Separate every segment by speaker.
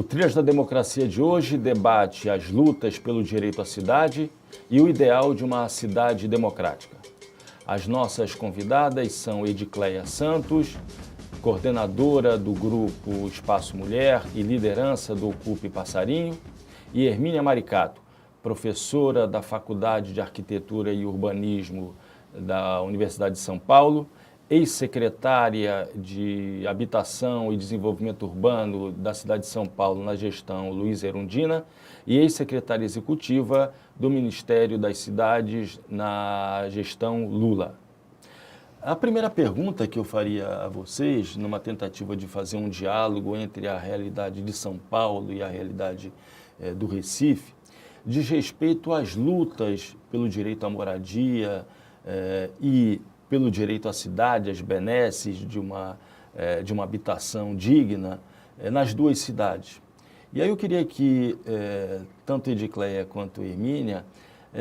Speaker 1: Trilhas da Democracia de hoje debate as lutas pelo direito à cidade e o ideal de uma cidade democrática. As nossas convidadas são Edicleia Santos, coordenadora do grupo Espaço Mulher e liderança do Ocupe Passarinho, e Hermínia Maricato, professora da Faculdade de Arquitetura e Urbanismo da Universidade de São Paulo, ex-secretária de Habitação e Desenvolvimento Urbano da cidade de São Paulo na gestão Luiz Erundina e ex-secretária executiva do Ministério das Cidades na gestão Lula. A primeira pergunta que eu faria a vocês, numa tentativa de fazer um diálogo entre a realidade de São Paulo e a realidade do Recife, diz respeito às lutas pelo direito à moradia e pelo direito à cidade, às benesses de uma habitação digna nas duas cidades. E aí eu queria que tanto Edicleia quanto Hermínia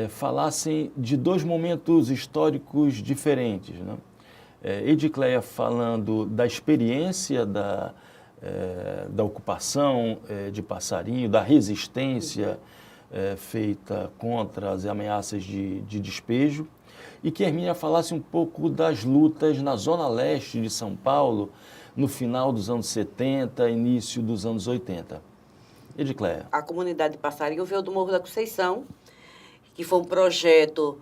Speaker 1: falassem de dois momentos históricos diferentes, né? Edicleia falando da experiência da ocupação de Passarinho, da resistência feita contra as ameaças de despejo, e que Hermínia falasse um pouco das lutas na zona leste de São Paulo, no final dos anos 70, início dos anos 80. Edicleia.
Speaker 2: A comunidade de Passarinho veio do Morro da Conceição, que foi um projeto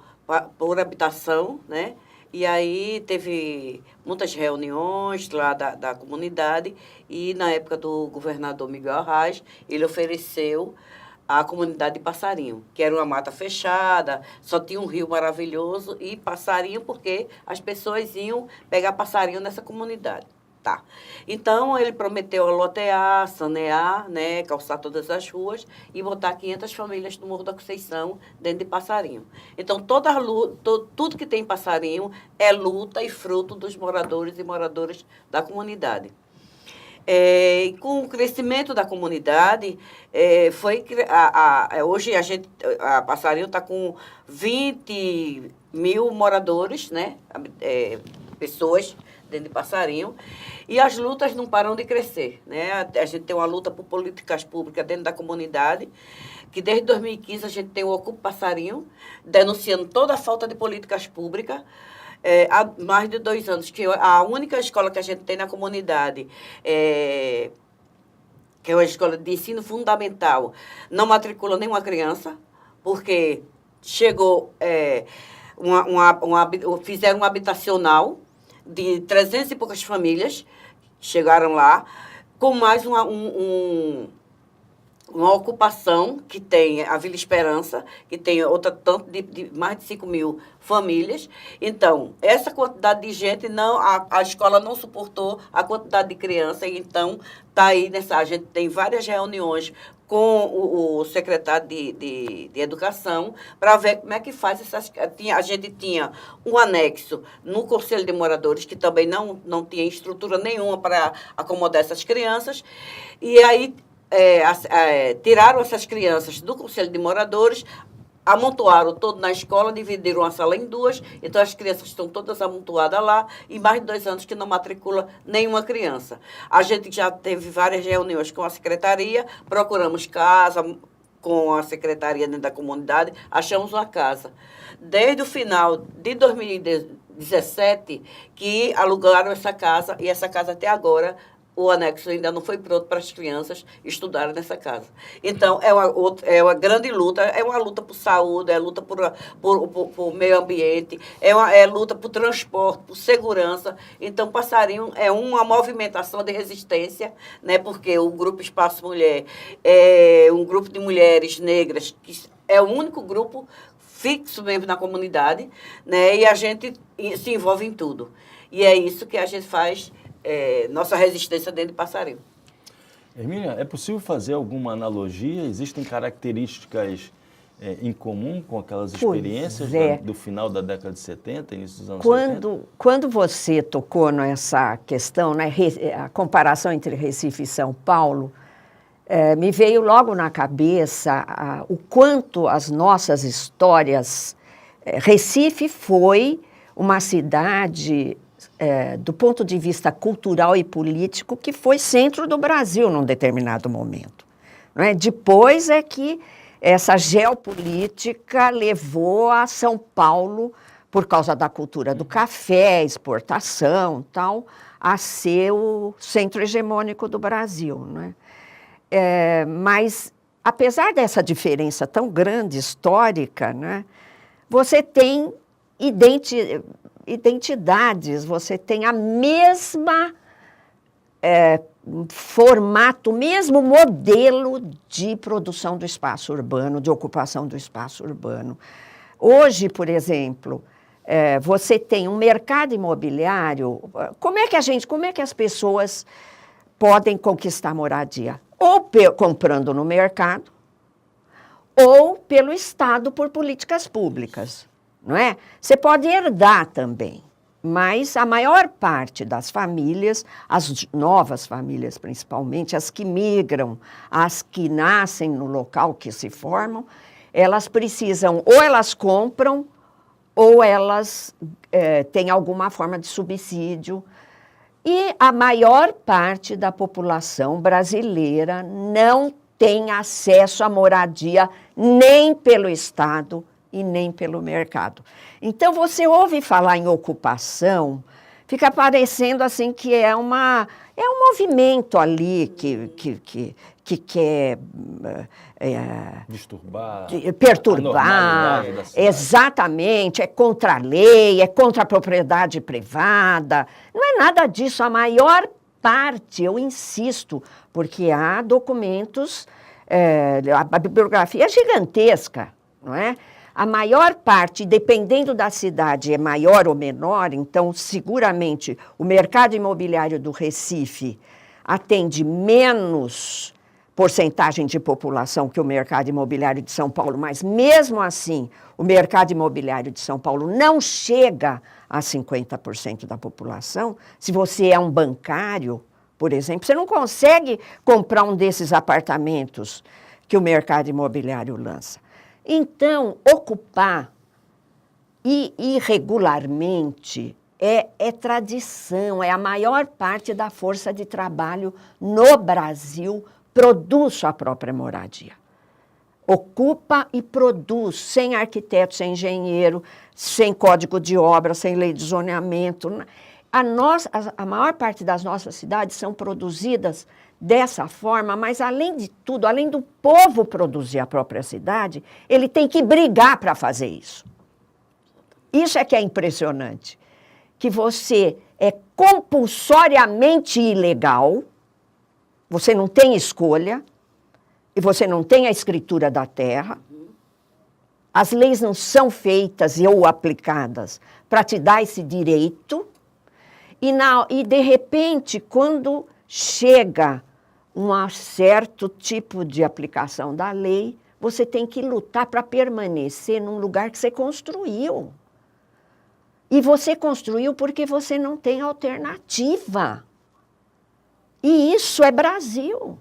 Speaker 2: por habitação, né? E aí teve muitas reuniões lá da comunidade e na época do governador Miguel Arraes, ele ofereceu a comunidade de Passarinho, que era uma mata fechada, só tinha um rio maravilhoso e passarinho, porque as pessoas iam pegar passarinho nessa comunidade. Tá. Então, ele prometeu lotear, sanear, né, calçar todas as ruas e botar 500 famílias no Morro da Conceição dentro de Passarinho. Então, tudo que tem em Passarinho é luta e fruto dos moradores e moradoras da comunidade. E com o crescimento da comunidade, hoje a Passarinho está com 20 mil moradores, né, pessoas dentro de Passarinho, e as lutas não param de crescer, né? A gente tem uma luta por políticas públicas dentro da comunidade, que desde 2015 a gente tem o Ocupa Passarinho, denunciando toda a falta de políticas públicas. Há mais de 2 anos, que a única escola que a gente tem na comunidade, que é uma escola de ensino fundamental, não matricula nenhuma criança, porque chegou, fizeram um habitacional de 300 e poucas famílias, chegaram lá, com mais uma ocupação que tem a Vila Esperança, que tem outra tanto de mais de 5 mil famílias. Então, essa quantidade de gente, a escola não suportou a quantidade de criança, então está aí a gente tem várias reuniões com o secretário de Educação para ver como é que faz a gente tinha um anexo no Conselho de Moradores, que também não tinha estrutura nenhuma para acomodar essas crianças, e aí tiraram essas crianças do Conselho de Moradores, amontoaram todo na escola, dividiram a sala em 2, então as crianças estão todas amontoadas lá, e mais de 2 anos que não matricula nenhuma criança. A gente já teve várias reuniões com a secretaria, procuramos casa com a secretaria dentro da comunidade, achamos uma casa. Desde o final de 2017, que alugaram essa casa, e essa casa até agora o anexo ainda não foi pronto para as crianças estudarem nessa casa. Então, é uma grande luta, é uma luta por saúde, é luta por meio ambiente, é luta por transporte, por segurança. Então, Passarinho é uma movimentação de resistência, né, porque o Grupo Espaço Mulher é um grupo de mulheres negras, que é o único grupo fixo mesmo na comunidade, né, e a gente se envolve em tudo. E é isso que a gente faz, nossa resistência dentro de Passarinho.
Speaker 1: Hermínia, é possível fazer alguma analogia? Existem características em comum com aquelas experiências do final da década de 70, início dos anos 80?
Speaker 3: Quando você tocou nessa questão, né, a comparação entre Recife e São Paulo, me veio logo na cabeça o quanto as nossas histórias... Recife foi uma cidade... do ponto de vista cultural e político, que foi centro do Brasil num determinado momento. não é? Depois é que essa geopolítica levou a São Paulo, por causa da cultura do café, exportação, tal, a ser o centro hegemônico do Brasil, né? Mas, apesar dessa diferença tão grande, histórica, né, você tem identidades, você tem a mesma formato, o mesmo modelo de produção do espaço urbano, de ocupação do espaço urbano. Hoje, por exemplo, você tem um mercado imobiliário. Como é que as pessoas podem conquistar moradia? Ou comprando no mercado, ou pelo Estado por políticas públicas, não é? Você pode herdar também, mas a maior parte das famílias, as novas famílias principalmente, as que migram, as que nascem no local que se formam, elas precisam, ou elas compram, ou elas têm alguma forma de subsídio. E a maior parte da população brasileira não tem acesso à moradia nem pelo Estado e nem pelo mercado. Então, você ouve falar em ocupação, fica parecendo assim que é um movimento ali que quer
Speaker 1: disturbar,
Speaker 3: perturbar, exatamente, é contra a lei, é contra a propriedade privada. Não é nada disso. A maior parte, eu insisto, porque há documentos, a bibliografia é gigantesca, não é? A maior parte, dependendo da cidade, é maior ou menor, então, seguramente, o mercado imobiliário do Recife atende menos porcentagem de população que o mercado imobiliário de São Paulo, mas, mesmo assim, o mercado imobiliário de São Paulo não chega a 50% da população. Se você é um bancário, por exemplo, você não consegue comprar um desses apartamentos que o mercado imobiliário lança. Então, ocupar irregularmente é tradição, é a maior parte da força de trabalho no Brasil produz sua própria moradia. Ocupa e produz, sem arquiteto, sem engenheiro, sem código de obra, sem lei de zoneamento. A maior parte das nossas cidades são produzidas dessa forma, mas, além de tudo, além do povo produzir a própria cidade, ele tem que brigar para fazer isso. Isso é que é impressionante, que você é compulsoriamente ilegal, você não tem escolha, e você não tem a escritura da terra, as leis não são feitas ou aplicadas para te dar esse direito, e de repente, quando chega um certo tipo de aplicação da lei, você tem que lutar para permanecer num lugar que você construiu. E você construiu porque você não tem alternativa. E isso é Brasil.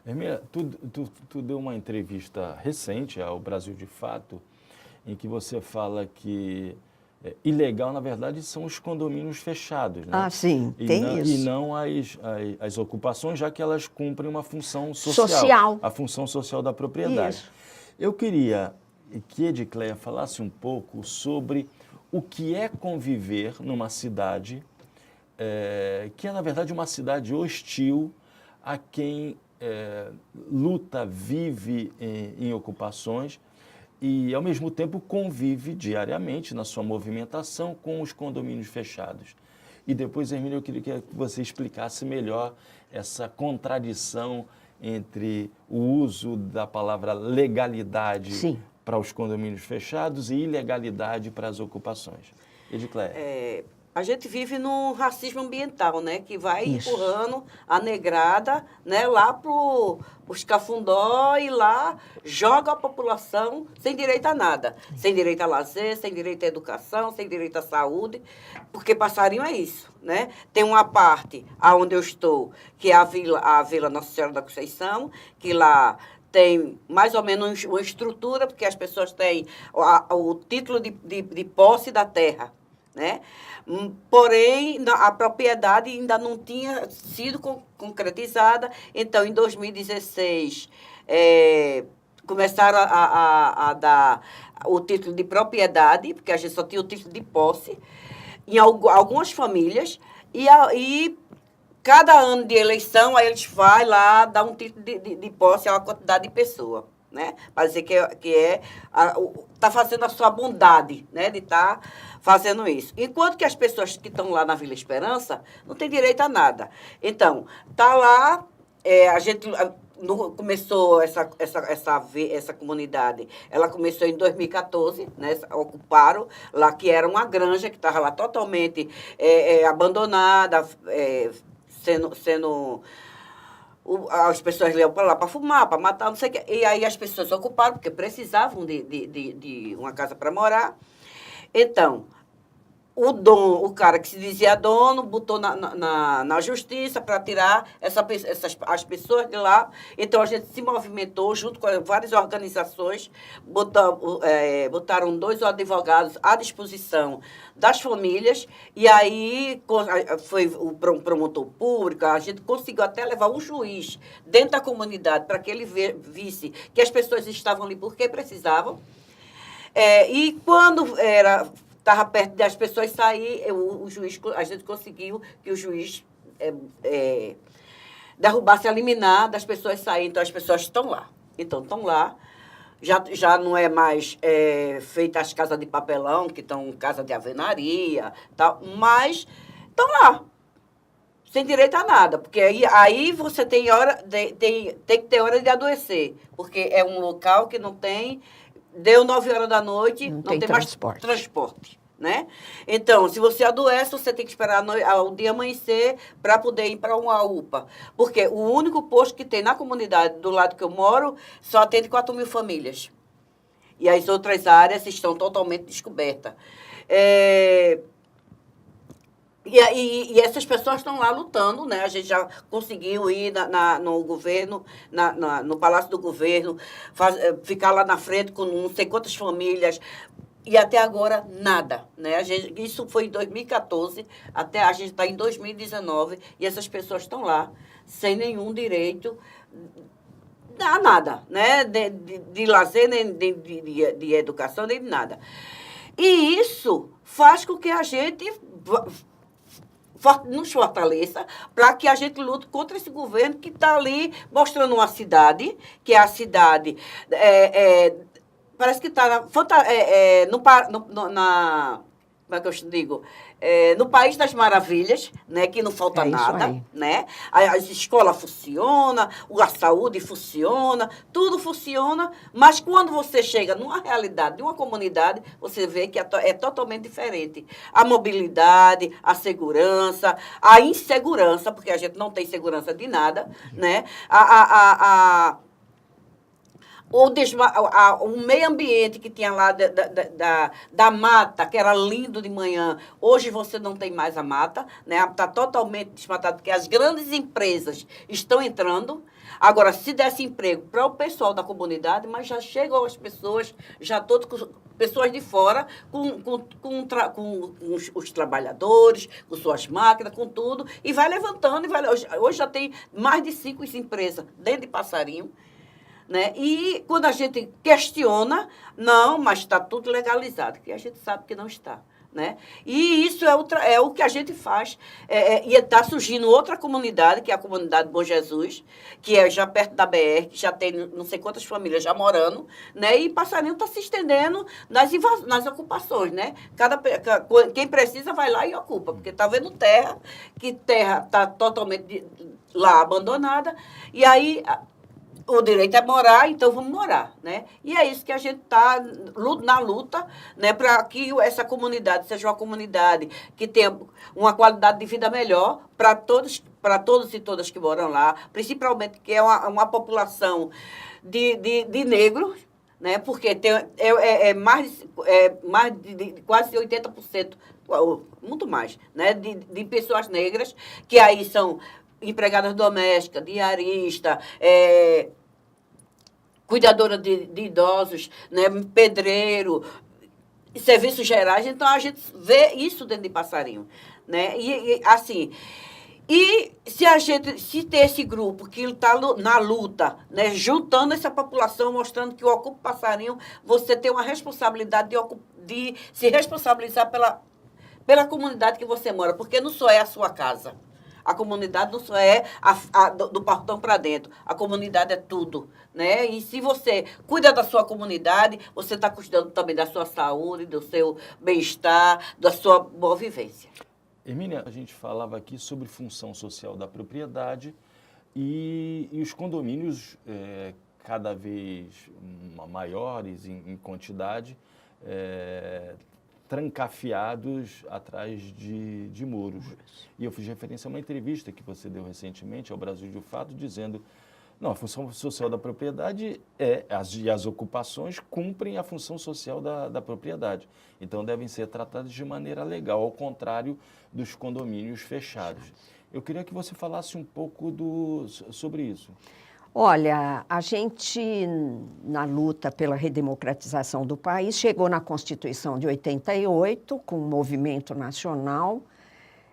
Speaker 1: Hermínia, tu deu uma entrevista recente ao Brasil de Fato, em que você fala que ilegal, na verdade, são os condomínios fechados, né?
Speaker 3: Ah, sim, tem isso.
Speaker 1: E não as ocupações, já que elas cumprem uma função social. A função social da propriedade.
Speaker 3: Isso.
Speaker 1: Eu queria que Edicleia falasse um pouco sobre o que é conviver numa cidade que é, na verdade, uma cidade hostil a quem luta, vive em ocupações e, ao mesmo tempo, convive diariamente na sua movimentação com os condomínios fechados. E depois, Hermínia, eu queria que você explicasse melhor essa contradição entre o uso da palavra legalidade para os condomínios fechados e ilegalidade para as ocupações. Edicleia.
Speaker 2: A gente vive num racismo ambiental, né? Que vai empurrando a negrada, né, lá para os cafundó e lá joga a população sem direito a nada. Sem direito a lazer, sem direito à educação, sem direito à saúde. Porque passarinho é isso, né? Tem uma parte onde eu estou, que é a Vila Nossa Senhora da Conceição, que lá tem mais ou menos uma estrutura, porque as pessoas têm o título de posse da terra, né? Porém, a propriedade ainda não tinha sido concretizada. Então, em 2016, começaram a dar o título de propriedade, porque a gente só tinha o título de posse, em algumas famílias, e cada ano de eleição, aí eles vão lá dar um título de posse a uma quantidade de pessoa, né? Para dizer que está fazendo a sua bondade, né? De estar fazendo isso. Enquanto que as pessoas que estão lá na Vila Esperança não têm direito a nada. Então, está lá, a gente começou essa comunidade, ela começou em 2014, né? Ocuparam lá, que era uma granja que estava lá totalmente abandonada, sendo as pessoas iam para lá para fumar, para matar, não sei o quê. E aí as pessoas ocuparam, porque precisavam de uma casa para morar. Então, o cara que se dizia dono botou na justiça para tirar as pessoas de lá. Então, a gente se movimentou junto com várias organizações, botaram 2 advogados à disposição das famílias, e aí foi o promotor público, a gente conseguiu até levar um juiz dentro da comunidade para que ele visse que as pessoas estavam ali porque precisavam. E quando estava perto das pessoas sair, o juiz, a gente conseguiu que o juiz derrubasse a liminar das pessoas saírem. Então, as pessoas estão lá. Então, estão lá. Já não é mais feita as casas de papelão, que estão casa de alvenaria, tal, mas estão lá, sem direito a nada. Porque aí você tem que ter hora de adoecer, porque é um local que não tem. Deu 9 horas da noite, não tem mais transporte, né? Então, se você adoece, você tem que esperar o dia amanhecer para poder ir para uma UPA. Porque o único posto que tem na comunidade do lado que eu moro só atende 4.000 famílias. E as outras áreas estão totalmente descobertas. E essas pessoas estão lá lutando, né? A gente já conseguiu ir no governo, no Palácio do Governo, ficar lá na frente com não sei quantas famílias, e até agora nada, né? Isso foi em 2014, até a gente está em 2019, e essas pessoas estão lá sem nenhum direito a nada, né? De lazer, nem de educação, nem de nada. E isso faz com que a gente nos fortaleça para que a gente lute contra esse governo que está ali mostrando uma cidade, que é a cidade, parece que está como é que eu digo? No País das Maravilhas, né, que não falta nada, né? As escolas funcionam, a saúde funciona, tudo funciona, mas quando você chega numa realidade de uma comunidade, você vê que é totalmente diferente. A mobilidade, a segurança, a insegurança, porque a gente não tem segurança de nada, né? O meio ambiente que tinha lá da mata, que era lindo de manhã, hoje você não tem mais a mata, né? Está totalmente desmatado, porque as grandes empresas estão entrando. Agora, se desse emprego para o pessoal da comunidade, mas já chegam as pessoas, já todas pessoas de fora, com os trabalhadores, com suas máquinas, com tudo, e vai levantando. Hoje já tem mais de 5 empresas dentro de Passarinho. Né? E quando a gente questiona, não, mas está tudo legalizado, que a gente sabe que não está. Né? E isso é o que a gente faz. E está surgindo outra comunidade, que é a comunidade Bom Jesus, que é já perto da BR, que já tem não sei quantas famílias já morando, né? E Passarinho está se estendendo nas ocupações. Né? Quem precisa vai lá e ocupa, porque está vendo terra, que terra está totalmente lá abandonada, e aí o direito é morar, então vamos morar, né? E é isso que a gente está na luta, né, para que essa comunidade seja uma comunidade que tenha uma qualidade de vida melhor para todos e todas que moram lá, principalmente que é uma população de negros, né? Porque mais de quase 80%, muito mais, né, de pessoas negras, que aí são empregadas domésticas, diarista, cuidadora de idosos, né, pedreiro, serviços gerais, então a gente vê isso dentro de Passarinho, né? Assim, e se ter esse grupo que está na luta, né, juntando essa população, mostrando que o Ocupa Passarinho, você tem uma responsabilidade de se responsabilizar pela comunidade que você mora, porque não só é a sua casa. A comunidade não só é do portão para dentro. A comunidade é tudo, né? E se você cuida da sua comunidade, você está cuidando também da sua saúde, do seu bem-estar, da sua boa vivência.
Speaker 1: Hermínia, a gente falava aqui sobre função social da propriedade e os condomínios cada vez maiores em quantidade, trancafiados atrás de muros. E eu fiz referência a uma entrevista que você deu recentemente ao Brasil de Fato, dizendo, não, a função social da propriedade e as ocupações cumprem a função social da propriedade. Então, devem ser tratadas de maneira legal, ao contrário dos condomínios fechados. Eu queria que você falasse um pouco sobre isso.
Speaker 3: Olha, a gente, na luta pela redemocratização do país, chegou na Constituição de 88, com um movimento nacional.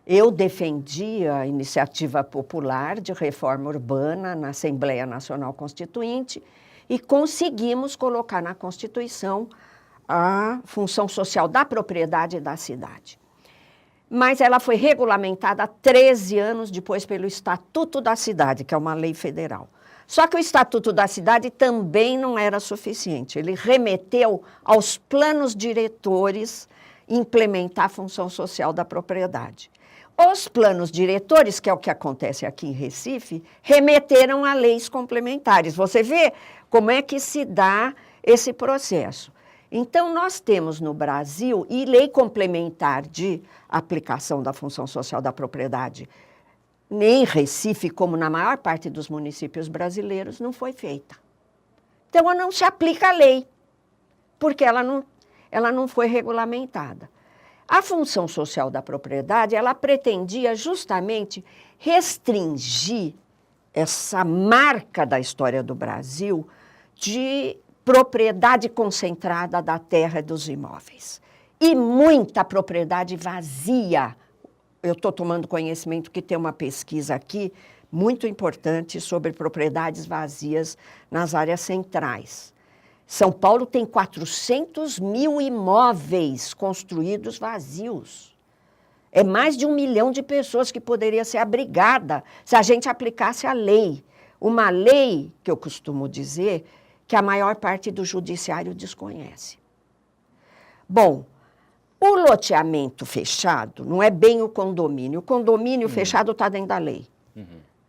Speaker 3: Eu defendi a iniciativa popular de reforma urbana na Assembleia Nacional Constituinte e conseguimos colocar na Constituição a função social da propriedade da cidade. Mas ela foi regulamentada 13 anos depois pelo Estatuto da Cidade, que é uma lei federal. Só que o Estatuto da Cidade também não era suficiente. Ele remeteu aos planos diretores implementar a função social da propriedade. Os planos diretores, que é o que acontece aqui em Recife, remeteram a leis complementares. Você vê como é que se dá esse processo. Então, nós temos no Brasil, e lei complementar de aplicação da função social da propriedade, nem Recife, como na maior parte dos municípios brasileiros, não foi feita. Então, não se aplica a lei, porque ela não foi regulamentada. A função social da propriedade, ela pretendia justamente restringir essa marca da história do Brasil de propriedade concentrada da terra e dos imóveis. E muita propriedade vazia. Eu estou tomando conhecimento que tem uma pesquisa aqui muito importante sobre propriedades vazias nas áreas centrais. São Paulo tem 400 mil imóveis construídos vazios. É mais de 1 milhão de pessoas que poderia ser abrigada se a gente aplicasse a lei. Uma lei, que eu costumo dizer, que a maior parte do judiciário desconhece. Bom, o loteamento fechado não é bem o condomínio. O condomínio fechado está dentro da lei.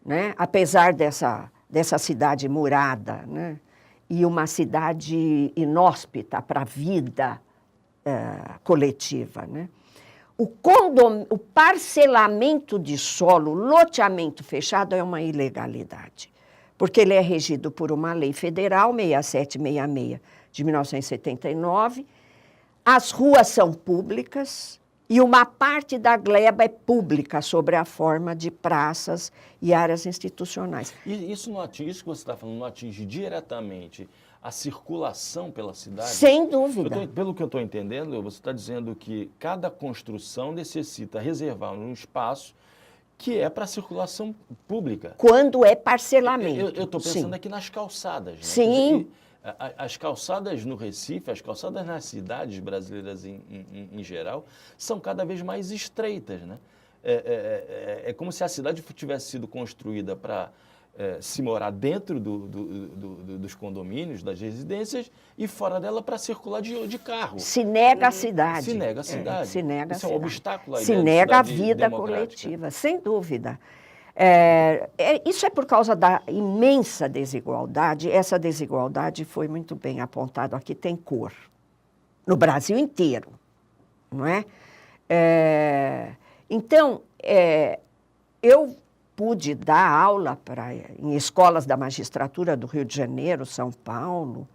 Speaker 3: Né? Apesar dessa cidade murada, né? E uma cidade inóspita para a vida coletiva. Né? O parcelamento de solo, loteamento fechado, é uma ilegalidade, porque ele é regido por uma lei federal, 6766, de 1979. As ruas são públicas e uma parte da gleba é pública sobre a forma de praças e áreas institucionais.
Speaker 1: E isso que você está falando não atinge diretamente a circulação pela cidade?
Speaker 3: Sem dúvida.
Speaker 1: Pelo que eu estou entendendo, você está dizendo que cada construção necessita reservar um espaço que é para circulação pública.
Speaker 3: Quando é parcelamento.
Speaker 1: Eu estou pensando aqui nas calçadas. Né?
Speaker 3: Sim.
Speaker 1: As calçadas no Recife, as calçadas nas cidades brasileiras em geral, são cada vez mais estreitas. Né? É como se a cidade tivesse sido construída para se morar dentro dos condomínios, das residências, e fora dela para circular de carro.
Speaker 3: Se nega a cidade.
Speaker 1: Se nega a cidade.
Speaker 3: Se nega a
Speaker 1: Isso
Speaker 3: cidade.
Speaker 1: É um obstáculo à
Speaker 3: Se
Speaker 1: ideia de
Speaker 3: nega a
Speaker 1: cidade
Speaker 3: vida
Speaker 1: democrática.
Speaker 3: coletiva, sem dúvida. Isso é por causa da imensa desigualdade. Essa desigualdade foi muito bem apontada aqui, tem cor. No Brasil inteiro, não é? Então, eu pude dar aula em escolas da magistratura do Rio de Janeiro, São Paulo,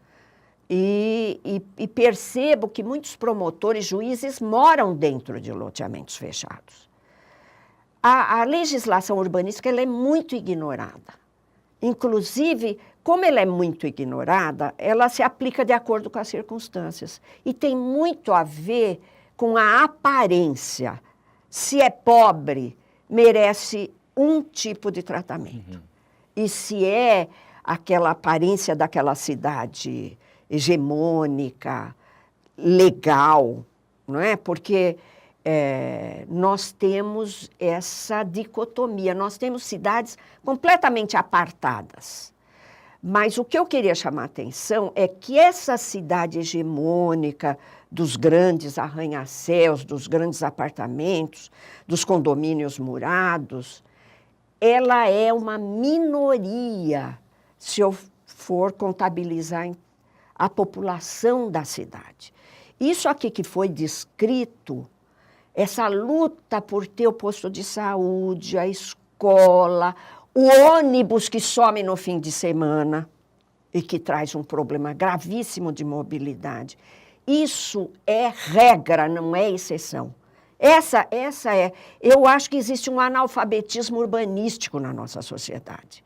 Speaker 3: e percebo que muitos promotores, juízes, moram dentro de loteamentos fechados. A legislação urbanística ela é muito ignorada. Inclusive, Como ela é muito ignorada, ela se aplica de acordo com as circunstâncias. E tem muito a ver com a aparência. Se é pobre, merece um tipo de tratamento. E se é aquela aparência daquela cidade hegemônica, legal, não é? Porque nós temos essa dicotomia, nós temos cidades completamente apartadas. Mas o que eu queria chamar a atenção é que essa cidade hegemônica dos grandes arranha-céus, dos grandes apartamentos, dos condomínios murados, ela é uma minoria, se eu for contabilizar a população da cidade. Isso aqui que foi descrito, essa luta por ter o posto de saúde, a escola, o ônibus que some no fim de semana e que traz um problema gravíssimo de mobilidade. Isso é regra, não é exceção. Essa é. Eu acho que existe um analfabetismo urbanístico na nossa sociedade,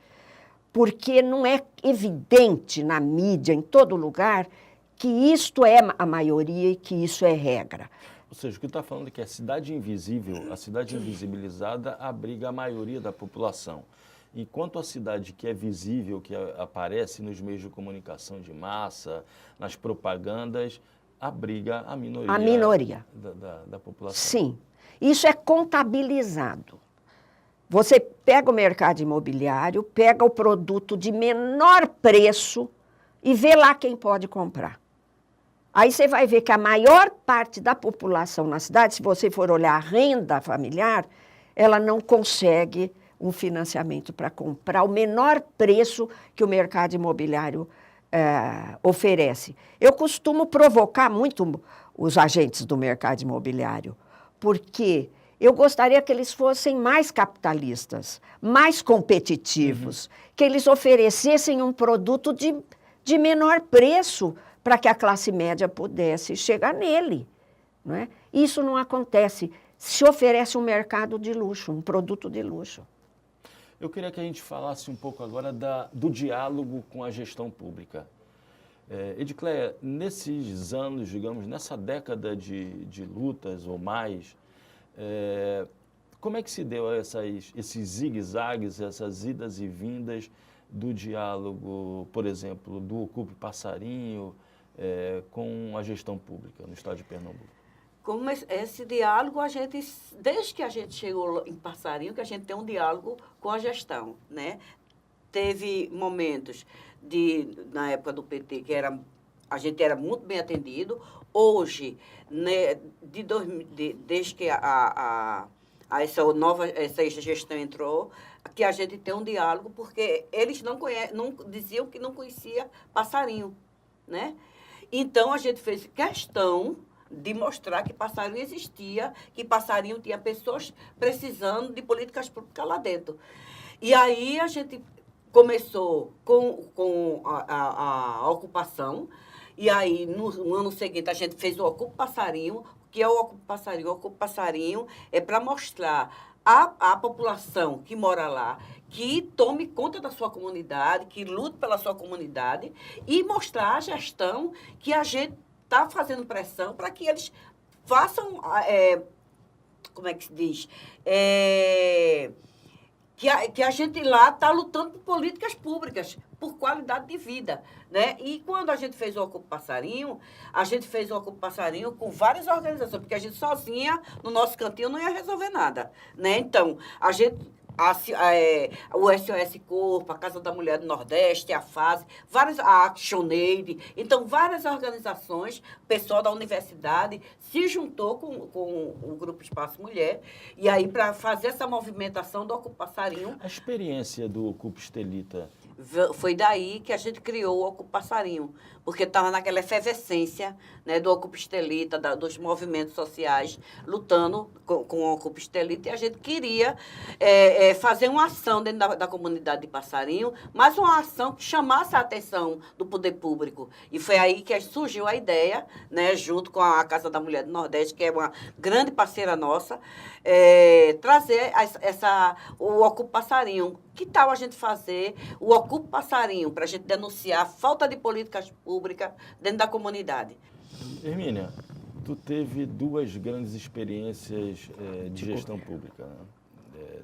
Speaker 3: porque não é evidente na mídia, em todo lugar, que isto é a maioria e que isso é regra.
Speaker 1: Ou seja, o que está falando é que a cidade invisível, a cidade invisibilizada, abriga a maioria da população. Enquanto a cidade que é visível, que aparece nos meios de comunicação de massa, nas propagandas, abriga a minoria, da população.
Speaker 3: Sim, isso é contabilizado. Você pega o mercado imobiliário, pega o produto de menor preço e vê lá quem pode comprar. Aí você vai ver que a maior parte da população na cidade, se você for olhar a renda familiar, ela não consegue um financiamento para comprar o menor preço que o mercado imobiliário oferece. Eu costumo provocar muito os agentes do mercado imobiliário, porque eu gostaria que eles fossem mais capitalistas, mais competitivos, que eles oferecessem um produto de menor preço para que a classe média pudesse chegar nele. Não é? Isso não acontece. Se oferece um mercado de luxo, um produto de luxo.
Speaker 1: Eu queria que a gente falasse um pouco agora do diálogo com a gestão pública. Edicleia, nesses anos, digamos, nessa década de lutas ou mais, como é que se deu esses zigue-zagues, essas idas e vindas do diálogo, por exemplo, do Ocupe Passarinho com a gestão pública no estado de Pernambuco?
Speaker 2: Como esse diálogo, desde que a gente chegou em Passarinho, que a gente tem um diálogo com a gestão, né? Teve momentos na época do PT, que a gente era muito bem atendido. Hoje, né, desde que essa gestão entrou, que a gente tem um diálogo, porque eles diziam que não conhecia Passarinho, né? Então, a gente fez questão de mostrar que Passarinho existia, que Passarinho tinha pessoas precisando de políticas públicas lá dentro. E aí a gente começou com a ocupação, e aí no ano seguinte a gente fez o Ocupe Passarinho. O que é o Ocupe Passarinho? O Ocupe Passarinho é para mostrar à população que mora lá que tome conta da sua comunidade, que lute pela sua comunidade, e mostrar à gestão que a gente está fazendo pressão para que eles façam, como é que se diz, que a gente lá está lutando por políticas públicas, por qualidade de vida, né? E quando a gente fez o Ocupe Passarinho, a gente fez o Ocupe Passarinho com várias organizações, porque a gente sozinha, no nosso cantinho, não ia resolver nada, né? Então, a gente... o SOS Corpo, a Casa da Mulher do Nordeste, a FASE, a ActionAid, então várias organizações, o pessoal da universidade se juntou com o Grupo Espaço Mulher, e aí para fazer essa movimentação do Ocupe Passarinho.
Speaker 1: A experiência do Ocupe Estelita?
Speaker 2: Foi daí que a gente criou o Ocupe Passarinho, porque estava naquela efervescência, né, do Ocupa Estelita, dos movimentos sociais, lutando com o Ocupa Estelita, e a gente queria fazer uma ação dentro da comunidade de Passarinho, mas uma ação que chamasse a atenção do poder público. E foi aí que surgiu a ideia, né, junto com a Casa da Mulher do Nordeste, que é uma grande parceira nossa, trazer o Ocupa Passarinho. Que tal a gente fazer o Ocupa Passarinho para a gente denunciar a falta de políticas públicas dentro da comunidade?
Speaker 1: Hermínia, tu teve duas grandes experiências de gestão pública, né?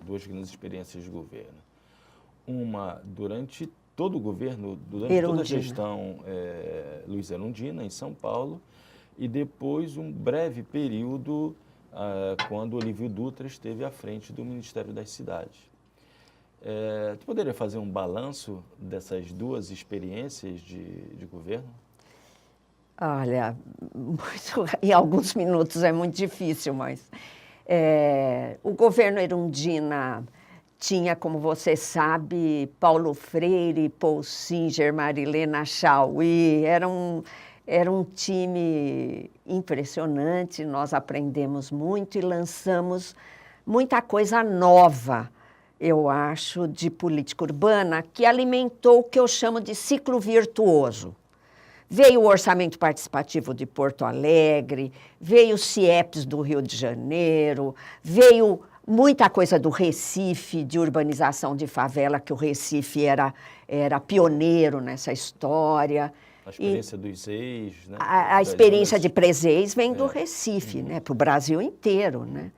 Speaker 1: Duas grandes experiências de governo. Uma durante todo o governo, durante toda a gestão Luiz Erundina, em São Paulo, e depois um breve período quando Olívio Dutra esteve à frente do Ministério das Cidades. Tu poderia fazer um balanço dessas duas experiências de governo?
Speaker 3: Olha, em alguns minutos é muito difícil, mas o governo Erundina tinha, como você sabe, Paulo Freire, Paul Singer, Marilena Chauí, era um time impressionante, nós aprendemos muito e lançamos muita coisa nova, eu acho, de política urbana, que alimentou o que eu chamo de ciclo virtuoso. Veio o Orçamento Participativo de Porto Alegre, veio o CIEPS do Rio de Janeiro, veio muita coisa do Recife, de urbanização de favela, que o Recife era pioneiro nessa história.
Speaker 1: A experiência dos ex, né?
Speaker 3: A experiência de Preseis vem do Recife, né? Para o Brasil inteiro, né?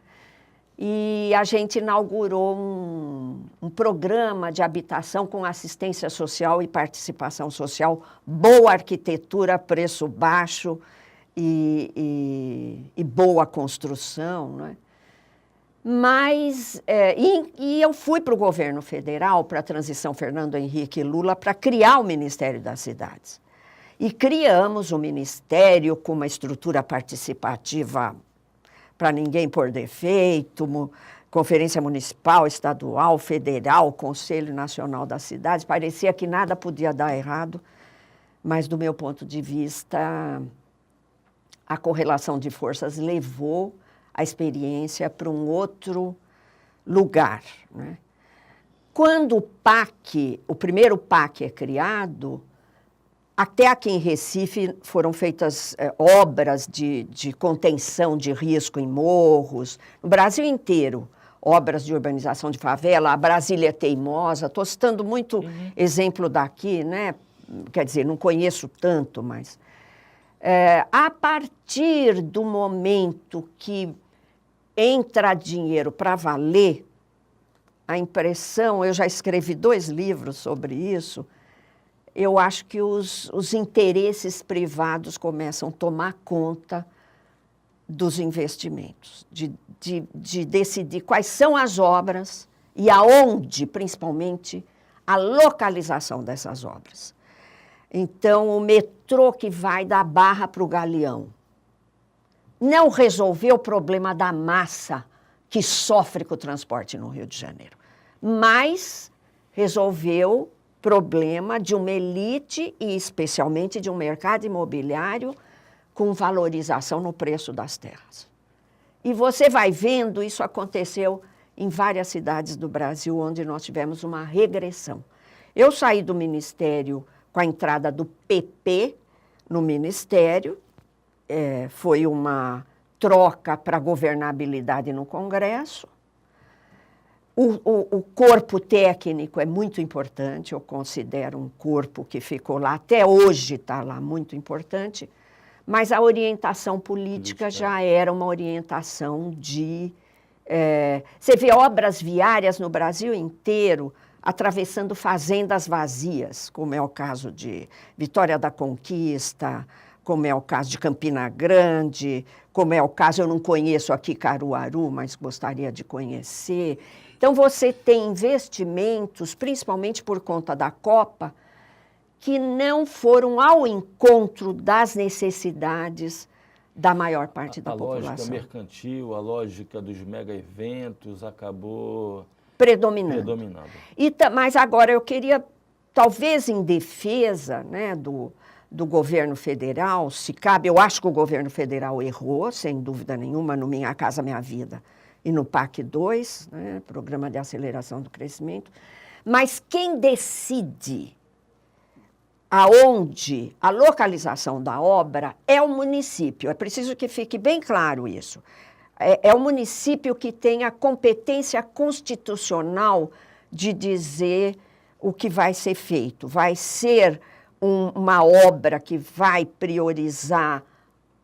Speaker 3: E a gente inaugurou um programa de habitação com assistência social e participação social, boa arquitetura, preço baixo e boa construção, né? Mas, eu fui para o governo federal, para a transição Fernando Henrique e Lula, para criar o Ministério das Cidades. E criamos o Ministério com uma estrutura participativa para ninguém por defeito, Conferência Municipal, Estadual, Federal, Conselho Nacional das Cidades. Parecia que nada podia dar errado, mas, do meu ponto de vista, a correlação de forças levou a experiência para um outro lugar, né? Quando o primeiro PAC é criado, até aqui em Recife foram feitas obras de contenção de risco em morros, no Brasil inteiro, obras de urbanização de favela, a Brasília é Teimosa, estou citando muito exemplo daqui, né? Quer dizer, não conheço tanto, mas... a partir do momento que entra dinheiro para valer, a impressão, eu já escrevi 2 livros sobre isso, eu acho que os interesses privados começam a tomar conta dos investimentos, de decidir quais são as obras e aonde, principalmente, a localização dessas obras. Então, o metrô que vai da Barra para o Galeão não resolveu o problema da massa que sofre com o transporte no Rio de Janeiro, mas resolveu problema de uma elite e especialmente de um mercado imobiliário com valorização no preço das terras. E você vai vendo, isso aconteceu em várias cidades do Brasil, onde nós tivemos uma regressão. Eu saí do Ministério com a entrada do PP no Ministério, foi uma troca para governabilidade no Congresso. O corpo técnico é muito importante, eu considero um corpo que ficou lá, até hoje está lá, muito importante, mas a orientação política já era uma orientação de... você vê obras viárias no Brasil inteiro atravessando fazendas vazias, como é o caso de Vitória da Conquista, como é o caso de Campina Grande, como é o caso, eu não conheço aqui Caruaru, mas gostaria de conhecer. Então, você tem investimentos, principalmente por conta da Copa, que não foram ao encontro das necessidades da maior parte da população.
Speaker 1: A lógica mercantil, a lógica dos mega-eventos acabou
Speaker 3: predominando. Mas agora eu queria, talvez em defesa, né, do do governo federal, se cabe, eu acho que o governo federal errou, sem dúvida nenhuma, no Minha Casa Minha Vida e no PAC 2, né, Programa de Aceleração do Crescimento, mas quem decide aonde a localização da obra é o município. É preciso que fique bem claro isso. É o município que tem a competência constitucional de dizer o que vai ser feito. Vai ser uma obra que vai priorizar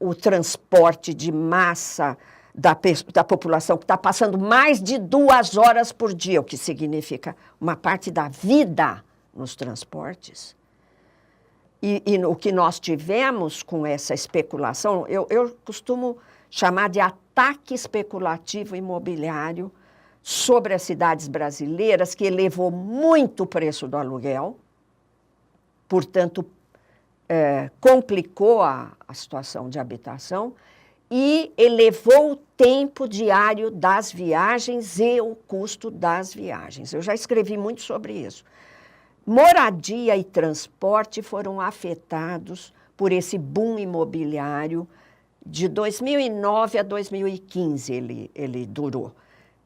Speaker 3: o transporte de massa da população, que está passando mais de 2 horas por dia, o que significa uma parte da vida nos transportes. E o que nós tivemos com essa especulação, eu costumo chamar de ataque especulativo imobiliário sobre as cidades brasileiras, que elevou muito o preço do aluguel, portanto, complicou a situação de habitação e elevou o tempo diário das viagens e o custo das viagens. Eu já escrevi muito sobre isso. Moradia e transporte foram afetados por esse boom imobiliário de 2009 a 2015, ele durou.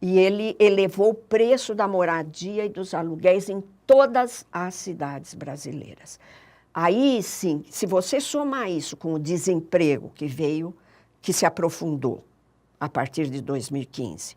Speaker 3: E ele elevou o preço da moradia e dos aluguéis em todas as cidades brasileiras. Aí, sim, se você somar isso com o desemprego que se aprofundou a partir de 2015,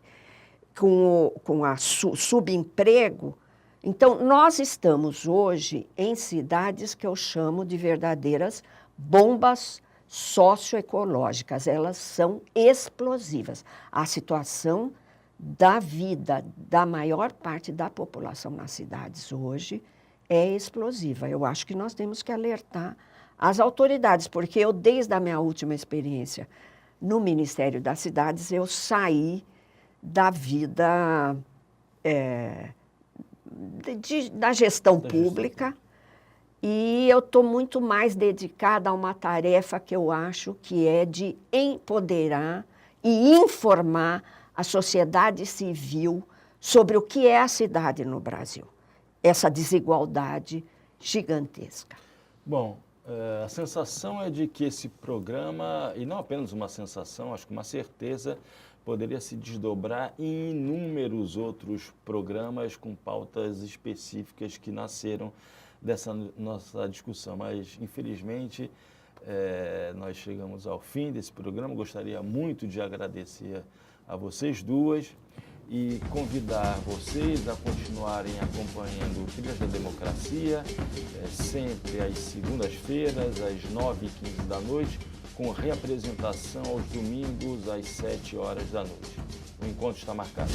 Speaker 3: com o subemprego, então, nós estamos hoje em cidades que eu chamo de verdadeiras bombas socioecológicas. Elas são explosivas. A situação da vida da maior parte da população nas cidades hoje é explosiva. Eu acho que nós temos que alertar as autoridades, porque eu, desde a minha última experiência no Ministério das Cidades, eu saí da vida da gestão pública e eu estou muito mais dedicada a uma tarefa que eu acho que é de empoderar e informar a sociedade civil sobre o que é a cidade no Brasil, essa desigualdade gigantesca.
Speaker 1: Bom, a sensação é de que esse programa, e não apenas uma sensação, acho que uma certeza, poderia se desdobrar em inúmeros outros programas com pautas específicas que nasceram dessa nossa discussão. Mas, infelizmente, nós chegamos ao fim desse programa. Gostaria muito de agradecer a vocês duas e convidar vocês a continuarem acompanhando o Trilhas da Democracia, sempre às segundas-feiras, às 9h15 da noite, com reapresentação aos domingos às 7 horas da noite. O encontro está marcado.